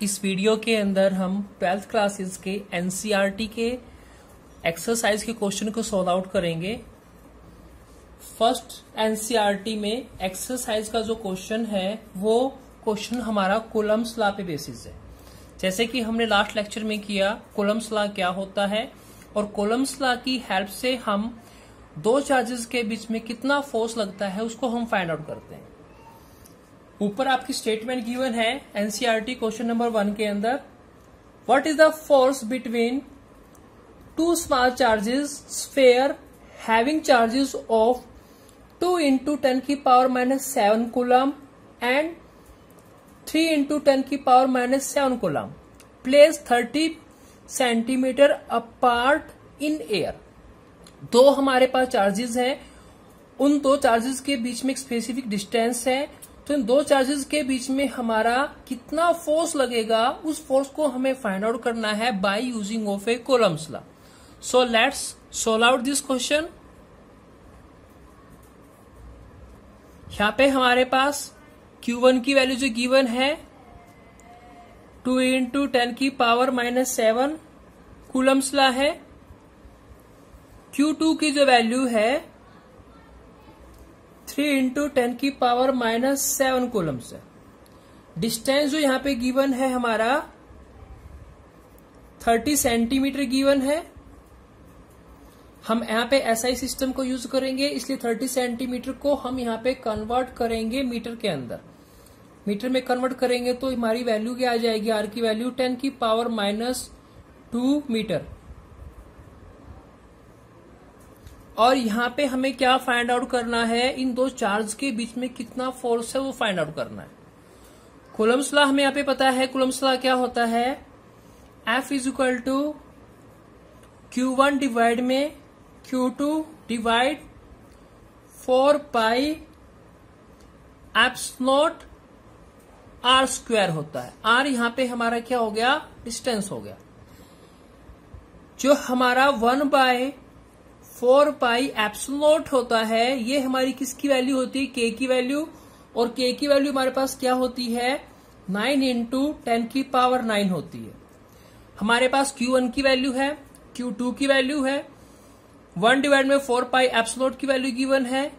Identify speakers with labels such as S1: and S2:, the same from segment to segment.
S1: इस वीडियो के अंदर हम 12th क्लासेस के एनसीईआरटी के एक्सरसाइज के क्वेश्चन को सॉल्व आउट करेंगे। फर्स्ट एनसीईआरटी में एक्सरसाइज का जो क्वेश्चन है वो क्वेश्चन हमारा कूलम्स लॉ पे बेसिस है। जैसे कि हमने लास्ट लेक्चर में किया, कूलम्स लॉ क्या होता है और कूलम्स लॉ की हेल्प से हम दो चार्जेस के बीच में कितना फोर्स लगता है उसको हम फाइंड आउट करते हैं। ऊपर आपकी स्टेटमेंट गिवन है एनसीईआरटी क्वेश्चन नंबर 1 के अंदर, what is the force between two small charges sphere having charges of 2 × 10⁻⁻7 coulomb and 3 × 10⁻⁻7 coulomb place 30 centimetre apart in air. दो हमारे पास चार्जेस हैं, उन दो चार्जेस के बीच में एक स्पेसिफिक डिस्टेंस है, तो इन दो चार्जेस के बीच में हमारा कितना फोर्स लगेगा उस फोर्स को हमें फाइंड आउट करना है by using of A Coulomb's law. So let's solve out this question. यहां पे हमारे पास Q1 की वैल्यू जो गिवन है 2 × 10⁻⁻7 कूलम्स लॉ है। Q2 की जो वैल्यू है 3 × 10⁻⁻7 कूलम्स है। डिस्टेंस जो यहाँ पे गिवन है हमारा 30 सेंटीमीटर गिवन है। हम यहाँ पे एसआई सिस्टम को यूज करेंगे, इसलिए 30 सेंटीमीटर को हम यहाँ पे कन्वर्ट करेंगे मीटर के अंदर। मीटर में कन्वर्ट करेंगे तो हमारी वैल्यू क्या आ जाएगी, आर की वैल्यू 10⁻⁻2 मीटर। और यहाँ पे हमें क्या फाइंड आउट करना है, इन दो चार्ज के बीच में कितना फोर्स है वो फाइंड आउट करना है। कूलम्स लॉ हमें यहाँ पे पता है, कूलम्स लॉ क्या होता है, F = Q1 डिवाइड में Q2 डिवाइड 4π एप्सिलॉन r² होता है। r यहाँ पे हमारा क्या हो गया, डिस्टेंस हो गया। जो हमारा 1/4π एप्सिलॉन होता है, ये हमारी किसकी वैल्यू होती है, k की वैल्यू। और k की वैल्यू हमारे पास क्या होती है, 9 × 10⁹ होती है। हमारे पास Q1 की वैल्यू है, Q2 की वैल्यू है, 1/4π एप्सिलॉन की वैल्यू गिवन है,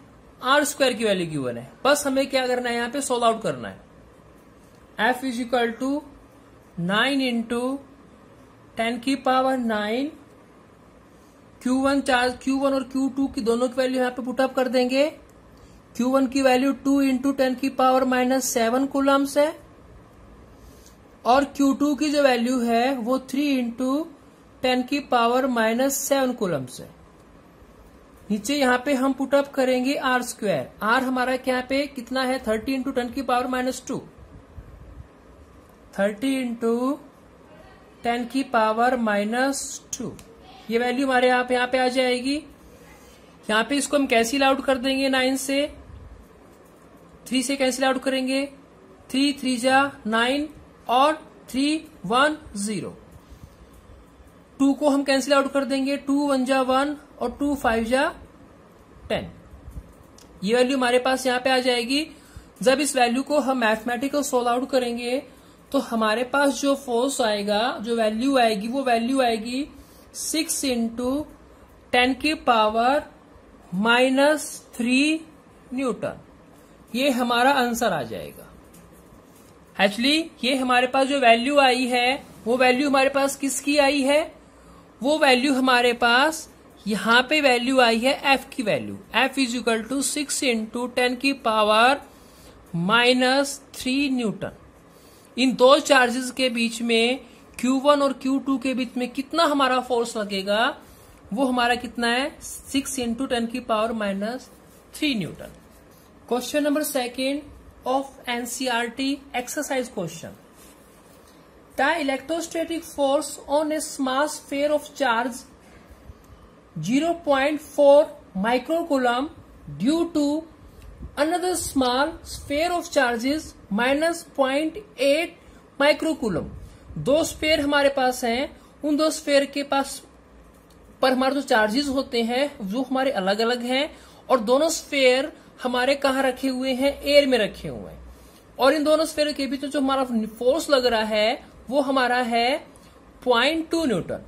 S1: r² की वैल्यू गिवन है। बस हमें क्या करना है, यहाँ पे सोल्व आउट करना है। F = 9 × 10⁹ Q1 और Q2 की दोनों की वैल्यू यहाँ पे पुटअप कर देंगे। Q1 की वैल्यू 2 × 10⁻⁻7 कूलम्स है और Q2 की जो वैल्यू है वो 3 × 10⁻⁻7 कूलम्स है। नीचे यहाँ पे हम पुटअप करेंगे r²। r हमारा क्या पे कितना है, 30 × 10⁻⁻2, 30 × 10⁻⁻2। ये वैल्यू हमारे यहाँ पे आ जाएगी। यहाँ पे इसको हम कैंसिल आउट कर देंगे, 9 से 3 से कैंसिल आउट करेंगे, 3 3 जा 9 और 3 1 0। 2 को हम कैंसिल आउट कर देंगे, 2 1 जा 1 और 2 5 जा 10। ये वैल्यू हमारे पास यहाँ पे आ जाएगी। जब इस वैल्यू को हम मैथमेटिकल सोल्व आउट करेंगे तो हमारे पास जो फोर्स आएगा, जो वैल्यू आएगी, वो वैल्यू आएगी 6 × 10⁻³ न्यूटन। ये हमारा आंसर आ जाएगा। एक्चुअली ये हमारे पास जो वैल्यू आई है वो वैल्यू हमारे पास किसकी आई है, वो वैल्यू हमारे पास यहाँ पे वैल्यू आई है F की वैल्यू। F = 6 × 10⁻³ Newton. इन दो चार्जेस के बीच में Q1 और Q2 के बीच में कितना हमारा फोर्स लगेगा, वो हमारा कितना है, 6 × 10⁻³ newton. Question number 2 of NCERT exercise question. The electrostatic force on a small sphere of charge 0.4 microcoulomb due to another small sphere of charges -0.8 microcoulomb. दो स्फीयर हमारे पास हैं, उन दो स्फीयर के पास पर हमारे जो चार्जेस होते हैं वो हमारे अलग अलग हैं और दोनों स्फीयर हमारे कहाँ रखे हुए हैं, एयर में रखे हुए हैं। और इन दोनों स्फीयर के बीच में जो हमारा फोर्स लग रहा है वो हमारा है 0.2 न्यूटन।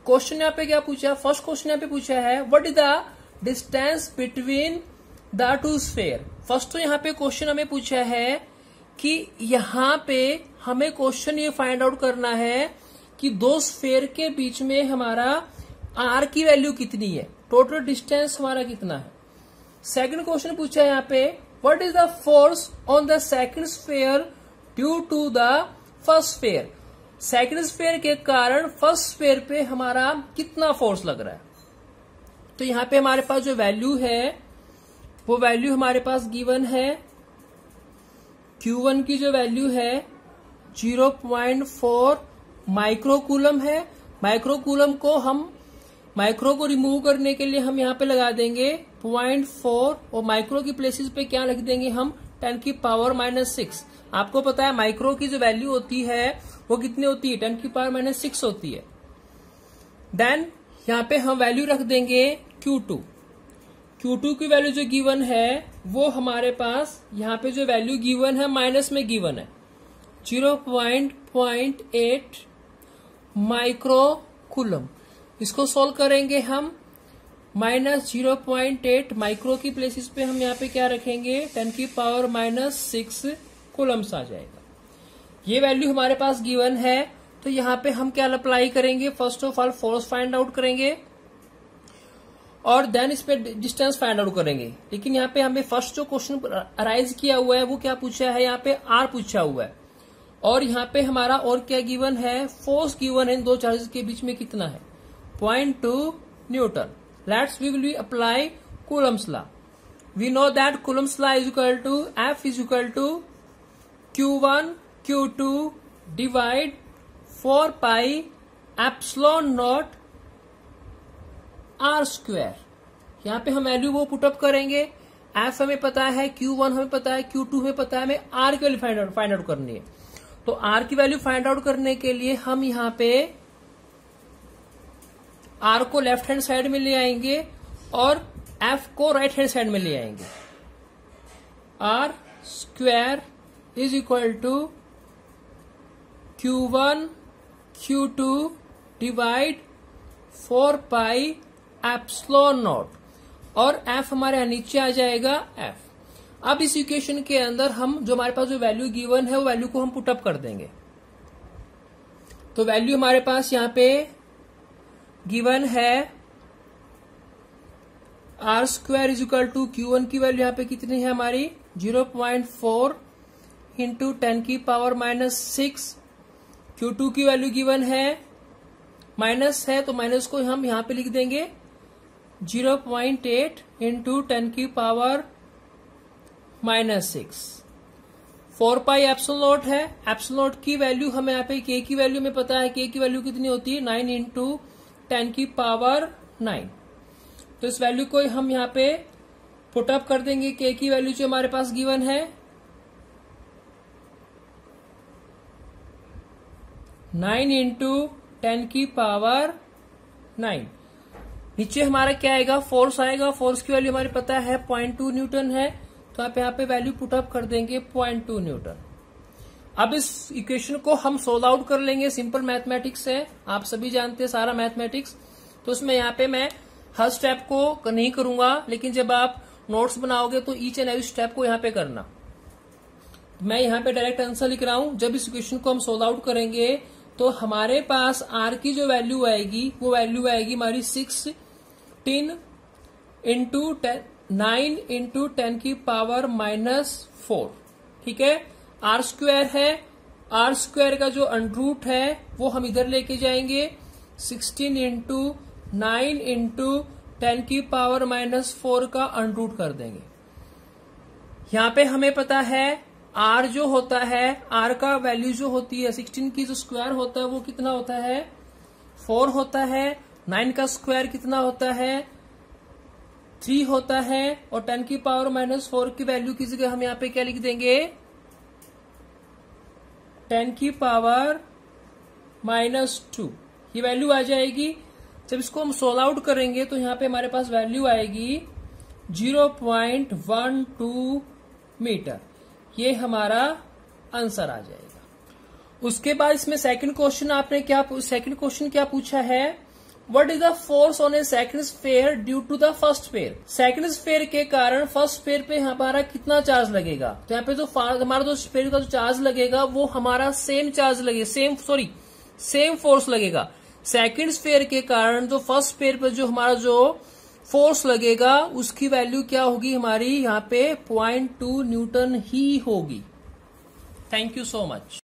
S1: क्वेश्चन यहाँ पे क्या पूछा, फर्स्ट क्वेश्चन यहाँ पे पूछा है what is the distance between the two sphere. First तो यहाँ पे क्वेश्चन हमें पूछा है कि यहाँ पे हमें क्वेश्चन ये फाइंड आउट करना है कि दो स्फीयर के बीच में हमारा आर की वैल्यू कितनी है, टोटल डिस्टेंस हमारा कितना है। सेकंड क्वेश्चन पूछा है यहाँ पे what is the force on the second sphere due to the first sphere. Second sphere के कारण फर्स्ट स्फीयर पे हमारा कितना फोर्स लग रहा है। तो यहाँ पे हमारे पास जो वैल्यू है वो वैल्यू हमारे पास गिवन है। Q1 की जो वैल्यू है 0.4 माइक्रोकूलम है। माइक्रोकूलम को हम माइक्रो को रिमूव करने के लिए हम यहाँ पे लगा देंगे 0.4 और माइक्रो की प्लेसेस पे क्या लिख देंगे हम 10⁻⁻⁶। आपको पता है माइक्रो की जो वैल्यू होती है वो कितनी होती है, 10⁻⁻⁶ होती है। देन यहाँ पे हम वैल्यू रख देंगे Q2। Q2 की वैल्यू जो गिवन है वो हमारे पास यहाँ पे जो वैल्यू गिवन है माइनस में गिवन है 0.8 माइक्रोकूलम। इसको सोल्व करेंगे हम -0.8 माइक्रो की प्लेसेस पे हम यहाँ पे क्या रखेंगे 10⁻⁻⁶ कूलम्स आ जाएगा। ये वैल्यू हमारे पास गिवन है तो यहाँ पे हम क्या अप्लाई करेंगे, first of all force find out करेंगे और देन इस पे डिस्टेंस फाइंड आउट करेंगे। लेकिन यहाँ पे हमें फर्स्ट जो क्वेश्चन अराइज किया हुआ है वो क्या पूछा है, यहाँ पे आर पूछा हुआ है और यहाँ पे हमारा और क्या गिवन है, फोर्स गिवन है इन दो चार्जेस के बीच में कितना है 0.2 newton. Let's we will apply Coulomb's law. We know that Coulomb's law is equal to F is equal to Q1 Q2 divide 4 pi epsilon naught R square. यहाँ पे हम वैल्यू वो पुटअप करेंगे। F हमें पता है, Q1 हमें पता है, Q2 हमें पता है, हमें R की वैल्यू फाइंड आउट करनी है। तो R की वैल्यू फाइंड आउट करने के लिए हम यहाँ पे R को लेफ्ट हैंड साइड में ले आएंगे और F को राइट हैंड साइड में ले आएंगे। R square is equal to Q1 Q2 divide 4 pi epsilon naught और F हमारे यहां नीचे आ जाएगा F। अब इस इक्वेशन के अंदर हम जो हमारे पास जो वैल्यू गिवन है वो वैल्यू को हम पुटअप कर देंगे। तो वैल्यू हमारे पास यहाँ पे गिवन है R square is equal to Q1 की वैल्यू यहाँ पे कितनी है हमारी 0.4 इंटू 10⁻⁻⁶। Q2 की वैल्यू गिवन है माइनस है तो माइनस को हम यहाँ पे लिख देंगे 0.8 इंटू 10⁻⁻⁶। 4 पाई एप्सिलॉन नॉट है। एप्सिलॉन नॉट की वैल्यू हमें यहाँ पे K की वैल्यू में पता है, K की वैल्यू कितनी होती है 9 इंटू 10⁻⁹। तो इस वैल्यू को हम यहाँ पे पुटअप कर देंगे। K की वैल्यू जो हमारे पास गिवन है 9 इंटू 10⁻⁹। नीचे हमारा क्या आएगा, फोर्स आएगा। फोर्स की वैल्यू हमारे पता है 0.2 न्यूटन है तो आप यहाँ पे वैल्यू पुटअप कर देंगे 0.2 न्यूटन। अब इस इक्वेशन को हम सोल्व आउट कर लेंगे। सिंपल मैथमेटिक्स है, आप सभी जानते हैं सारा मैथमेटिक्स। तो उसमें यहाँ पे मैं हर स्टेप को नहीं करूंगा, लेकिन जब आप नोट्स बनाओगे तो ईच एंड एवरी स्टेप को यहाँ पे करना। मैं यहाँ पे डायरेक्ट आंसर लिख रहा हूं। जब इस इक्वेशन को हम सोल्व आउट करेंगे तो हमारे पास R की जो वैल्यू आएगी वो वैल्यू आएगी हमारी 16 इंटू 9 इंटू 10⁻⁻⁴। ठीक है, R स्क्वायर है। R स्क्वायर का जो अंडरूट है वो हम इधर लेके जाएंगे 16 इंटू 9 इंटू 10⁻⁻⁴ का अंडरूट कर देंगे। यहाँ पे हमें पता है R जो होता है, R का वैल्यू जो होती है 16 की जो स्क्वायर होता है वो कितना होता है 4 होता है। 9 का स्क्वायर कितना होता है 3 होता है और 10⁻⁻⁴ की वैल्यू की जगह हम यहाँ पे क्या लिख देंगे 10⁻⁻2। ये वैल्यू आ जाएगी। जब इसको हम सोल्व आउट करेंगे तो यहाँ पे हमारे पास वैल्यू आएगी 0.12 मीटर। ये हमारा आंसर आ जाएगा। उसके बाद इसमें सेकंड क्वेश्चन क्या पूछा है, what is the force on a second sphere due to the first sphere. Second sphere के कारण फर्स्ट स्फीयर पे हमारा कितना चार्ज लगेगा। तो यहाँ पे जो हमारा जो स्फीयर का जो चार्ज लगेगा वो हमारा सेम फोर्स लगेगा। सेकंड स्फीयर के कारण जो फर्स्ट स्फीयर पे जो हमारा जो फोर्स लगेगा उसकी वैल्यू क्या होगी, हमारी यहाँ पे 0.2 न्यूटन ही होगी। Thank you so much.